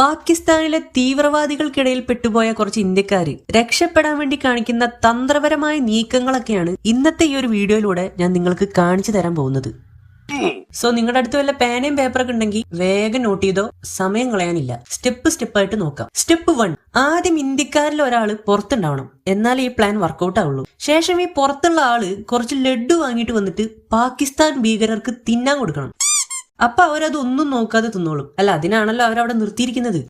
പാകിസ്ഥാനിലെ തീവ്രവാദികൾക്കിടയിൽ പെട്ടുപോയ കുറച്ച് ഇന്ത്യക്കാര് രക്ഷപ്പെടാൻ വേണ്ടി കാണിക്കുന്ന തന്ത്രപരമായ നീക്കങ്ങളൊക്കെയാണ് ഇന്നത്തെ ഈ ഒരു വീഡിയോയിലൂടെ ഞാൻ നിങ്ങൾക്ക് കാണിച്ചു തരാൻ പോകുന്നത്. സോ നിങ്ങളുടെ അടുത്ത് വല്ല പേനയും പേപ്പറൊക്കെ ഉണ്ടെങ്കിൽ വേഗം നോട്ട് ചെയ്തോ, സമയം കളയാനില്ല. സ്റ്റെപ്പ് ആയിട്ട് നോക്കാം. സ്റ്റെപ്പ് 1, ആദ്യം ഇന്ത്യക്കാരിൽ ഒരാള് പുറത്തുണ്ടാവണം, എന്നാലേ ഈ പ്ലാൻ വർക്കൗട്ട് ആവുള്ളൂ. ശേഷം ഈ പുറത്തുള്ള ആള് കുറച്ച് ലഡ്ഡു വാങ്ങിയിട്ട് വന്നിട്ട് പാകിസ്ഥാൻ ഭീകരർക്ക് തിന്നാൻ കൊടുക്കണം. അപ്പൊ അവരതൊന്നും നോക്കാതെ തിന്നോളും. അല്ല, അതിനാണല്ലോ അവരവിടെ നിർത്തിയിരിക്കുന്നത്.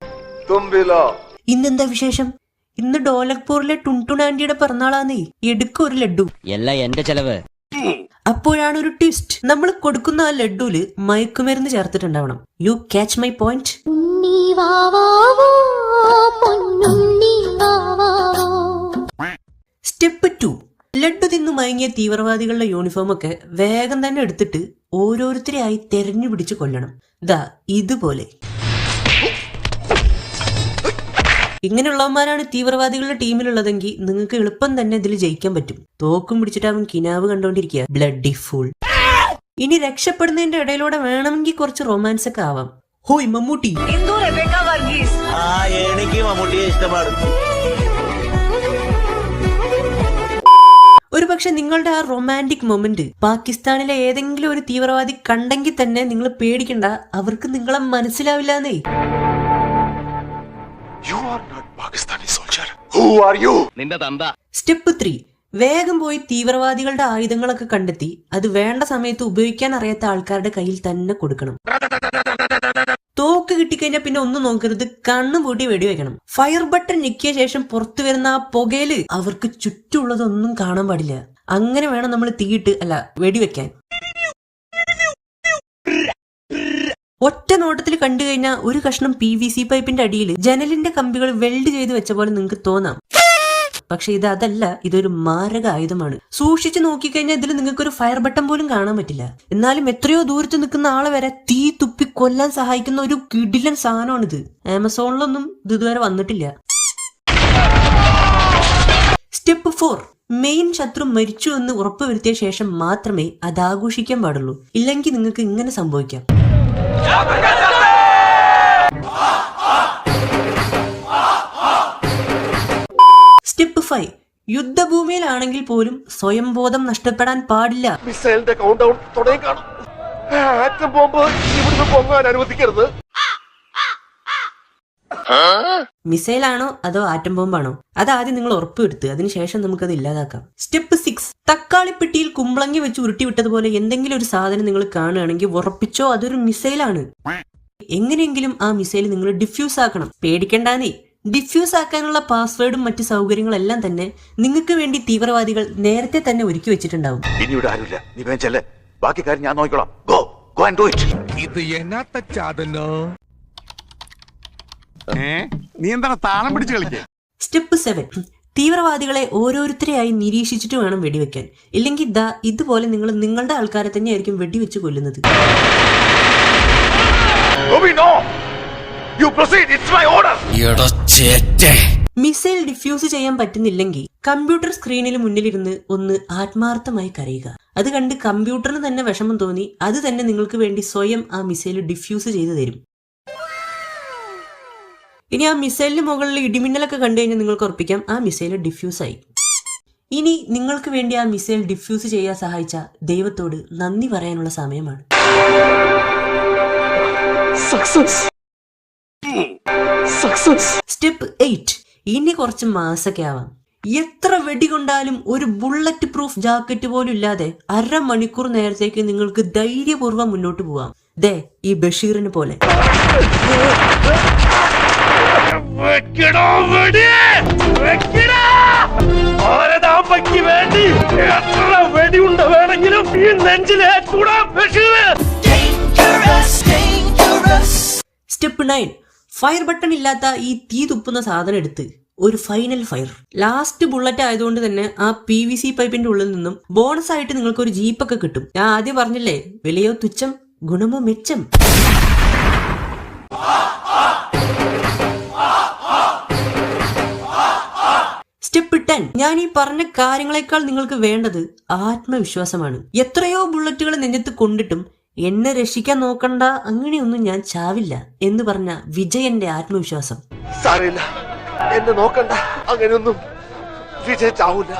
ഇന്നെന്താ വിശേഷം? ഇന്ന് ഡോലക്പൂരിലെ ടുൺടുണാൻഡിയുടെ പിറന്നാളാന്നേ. എടുക്കും ഒരു ലഡ്ഡു. എല്ലാം എന്റെ ചെലവ്. അപ്പോഴാണ് ഒരു ട്വിസ്റ്റ്. നമ്മൾ കൊടുക്കുന്ന ആ ലഡ്ഡുല് മയക്കുമരുന്ന് ചേർത്തിട്ടുണ്ടാവണം. You catch my point? Step 2, laddu തിന്നു മയങ്ങിയ തീവ്രവാദികളുടെ യൂണിഫോം ഒക്കെ വേഗം തന്നെ എടുത്തിട്ട് ഓരോരുത്തരെയായി തെരഞ്ഞു പിടിച്ച് കൊല്ലണം. ദാ ഇതുപോലെ. ഇങ്ങനെയുള്ളവന്മാരാണ് തീവ്രവാദികളുടെ ടീമിലുള്ളതെങ്കിൽ നിങ്ങൾക്ക് എളുപ്പം തന്നെ ഇതിൽ ജയിക്കാൻ പറ്റും. തോക്കും പിടിച്ചിട്ട് അവൻ കിനാവ് കണ്ടോണ്ടിരിക്കുക. Bloody full. ഇനി രക്ഷപ്പെടുന്നതിന്റെ ഇടയിലൂടെ വേണമെങ്കിൽ കുറച്ച് റൊമാൻസ് ഒക്കെ ആവാം. ഹോയ് മമ്മൂട്ടി. ഒരു പക്ഷെ നിങ്ങളുടെ ആ റൊമാൻറ്റിക് മൊമെന്റ് പാകിസ്ഥാനിലെ ഏതെങ്കിലും ഒരു തീവ്രവാദി കണ്ടെങ്കിൽ തന്നെ നിങ്ങൾ പേടിക്കണ്ട, അവർക്ക് നിങ്ങളെ മനസ്സിലാവില്ലാന്നേ. സ്റ്റെപ്പ് 3, വേഗം പോയി തീവ്രവാദികളുടെ ആയുധങ്ങളൊക്കെ കണ്ടെത്തി അത് വേണ്ട സമയത്ത് ഉപയോഗിക്കാൻ അറിയാത്ത ആൾക്കാരുടെ കയ്യിൽ തന്നെ കൊടുക്കണം. തോക്ക് കിട്ടിക്കഴിഞ്ഞാൽ പിന്നെ ഒന്നും നോക്കരുത്, കണ്ണു പൂട്ടി വെടിവെക്കണം. ഫയർ ബട്ടൺ ഞെക്കിയ ശേഷം പുറത്തു വരുന്ന ആ പുകയില് അവർക്ക് ചുറ്റുമുള്ളതൊന്നും കാണാൻ പാടില്ല. അങ്ങനെ വേണം നമ്മൾ തീയിട്ട് വെടിവെക്കാൻ. ഒറ്റ നോട്ടത്തിൽ കണ്ടു കഴിഞ്ഞാൽ ഒരു കഷ്ണം PVC പൈപ്പിന്റെ അടിയിൽ ജനലിന്റെ കമ്പികൾ വെൽഡ് ചെയ്ത് വെച്ച പോലെ നിങ്ങൾക്ക് തോന്നാം. പക്ഷെ അതല്ല, ഇതൊരു മാരക ആയുധമാണ്. സൂക്ഷിച്ചു നോക്കിക്കഴിഞ്ഞാൽ ഇതിൽ നിങ്ങൾക്ക് ഒരു ഫയർ ബട്ടൺ പോലും കാണാൻ പറ്റില്ല. എന്നാലും എത്രയോ ദൂരത്ത് നിൽക്കുന്ന ആളെ വരെ തീ തുപ്പി കൊല്ലാൻ സഹായിക്കുന്ന ഒരു കിടിലൻ സാധനമാണിത്. ആമസോണിലൊന്നും ഇത് ഇതുവരെ വന്നിട്ടില്ല. സ്റ്റെപ്പ് 4, മെയിൻ ശത്രു മരിച്ചു എന്ന് ഉറപ്പുവരുത്തിയ ശേഷം മാത്രമേ അത് ആഘോഷിക്കാൻ പാടുള്ളൂ. ഇല്ലെങ്കിൽ നിങ്ങൾക്ക് ഇങ്ങനെ സംഭവിക്കാം. സ്റ്റെപ്പ് 5, യുദ്ധഭൂമിയിലാണെങ്കിൽ പോലും സ്വയംബോധം നഷ്ടപ്പെടാൻ പാടില്ല. മിസൈലാണോ അതോ ആറ്റം ബോംബാണോ, അതാദ്യം നിങ്ങൾ ഉറപ്പുവരുത്തുക. അതിനുശേഷം നമുക്കത് ഇല്ലാതാക്കാം. സ്റ്റെപ്പ് 6, തക്കാളിപ്പെട്ടിയിൽ കുമ്പളങ്ങി വെച്ച് ഉരുട്ടിവിട്ടതുപോലെ എന്തെങ്കിലും ഒരു സാധനം നിങ്ങൾ കാണുകയാണെങ്കിൽ ഉറപ്പിച്ചോ അതൊരു മിസൈലാണ്. എങ്ങനെയെങ്കിലും ആ മിസൈൽ നിങ്ങൾ ഡിഫ്യൂസ് ആക്കണം. പേടിക്കണ്ടാന്നേ. ഡിഫ്യൂസ് ആക്കാനുള്ള പാസ്വേഡും മറ്റു സൗകര്യങ്ങളെല്ലാം തന്നെ നിങ്ങൾക്ക് വേണ്ടി തീവ്രവാദികൾ നേരത്തെ തന്നെ ഒരുക്കി വെച്ചിട്ടുണ്ടാവും. സ്റ്റെപ്പ് 7, തീവ്രവാദികളെ ഓരോരുത്തരെയായി നിരീക്ഷിച്ചിട്ട് വേണം വെടിവെക്കാൻ. ഇല്ലെങ്കിൽ ഇതുപോലെ നിങ്ങൾ നിങ്ങളുടെ ആൾക്കാരെ തന്നെയായിരിക്കും വെടിവെച്ച് കൊല്ലുന്നത്. മിസൈൽ ഡിഫ്യൂസ് ചെയ്യാൻ പറ്റുന്നില്ലെങ്കിൽ കമ്പ്യൂട്ടർ സ്ക്രീനിന് മുന്നിലിരുന്ന് ഒന്ന് ആത്മാർത്ഥമായി കരയുക. അത് കണ്ട് കമ്പ്യൂട്ടറിന് തന്നെ വിഷമം തോന്നി അത് തന്നെ നിങ്ങൾക്ക് വേണ്ടി സ്വയം ആ മിസൈൽ ഡിഫ്യൂസ് ചെയ്തു തരും. ഇനി ആ മിസൈലിന് മുകളിൽ ഇടിമിന്നലൊക്കെ കണ്ടു കഴിഞ്ഞാൽ നിങ്ങൾക്ക് ഉറപ്പിക്കാം ആ മിസൈൽ ഡിഫ്യൂസ് ആയി. ഇനി നിങ്ങൾക്ക് വേണ്ടി ആ മിസൈൽ ഡിഫ്യൂസ് ചെയ്യാൻ സഹായിച്ച ദൈവത്തോട് നന്ദി പറയാനുള്ള സമയമാണ്. സ്റ്റെപ്പ് 8, ഇനി കുറച്ച് മാസൊക്കെ ആവാം. എത്ര വെടി കൊണ്ടാലും ഒരു ബുള്ളറ്റ് പ്രൂഫ് ജാക്കറ്റ് പോലും ഇല്ലാതെ 1/2 മണിക്കൂർ നേരത്തേക്ക് നിങ്ങൾക്ക് ധൈര്യപൂർവ്വം മുന്നോട്ട് പോവാം. ദേ ഈ ബഷീറിന് പോലെ. സ്റ്റെപ്പ് 9, ഫയർ ബട്ടൺ ഇല്ലാത്ത ഈ തീ തുപ്പുന്ന സാധനം എടുത്ത് ഒരു ഫൈനൽ ഫയർ. ലാസ്റ്റ് ബുള്ളറ്റ് ആയതുകൊണ്ട് തന്നെ ആ PVC പൈപ്പിന്റെ ഉള്ളിൽ നിന്നും ബോണസ് ആയിട്ട് നിങ്ങൾക്ക് ഒരു ജീപ്പൊക്കെ കിട്ടും. ഞാൻ ആദ്യം പറഞ്ഞില്ലേ, വിലയോ തുച്ഛം ഗുണമോ മെച്ചം. സ്റ്റെപ്പ് 10, ഞാൻ ഈ പറഞ്ഞ കാര്യങ്ങളെക്കാൾ നിങ്ങൾക്ക് വേണ്ടത് ആത്മവിശ്വാസമാണ്. എത്രയോ ബുള്ളറ്റുകൾ നെഞ്ചത്ത് കൊണ്ടിട്ടും എന്നെ രക്ഷിക്കാൻ നോക്കണ്ട, അങ്ങനെയൊന്നും ഞാൻ ചാവില്ല എന്ന് പറഞ്ഞ വിജയന്റെ ആത്മവിശ്വാസം. സാരമില്ല, എന്നെ നോക്കണ്ട, അങ്ങനെയൊന്നും വിജയ് ചാവൂല.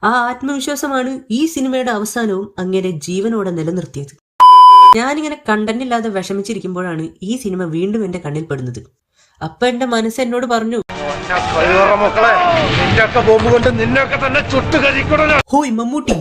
ആ ആത്മവിശ്വാസമാണ് ഈ സിനിമയുടെ അവസാനവും അങ്ങനെ ജീവനോടെ നിലനിർത്തിയത്. ഞാനിങ്ങനെ കണ്ടന്റ് ഇല്ലാതെ വിഷമിച്ചിരിക്കുമ്പോഴാണ് ഈ സിനിമ വീണ്ടും എന്റെ കണ്ണിൽ പെടുന്നത്. അപ്പൊ എന്റെ മനസ്സ് എന്നോട് പറഞ്ഞു, മക്കളെ, നിന്റെ ഒക്കെ ബോംബ് കൊണ്ട് നിന്നൊക്കെ തന്നെ ചുട്ടുകരിക്കണം. ഹോയ് മമ്മൂട്ടി,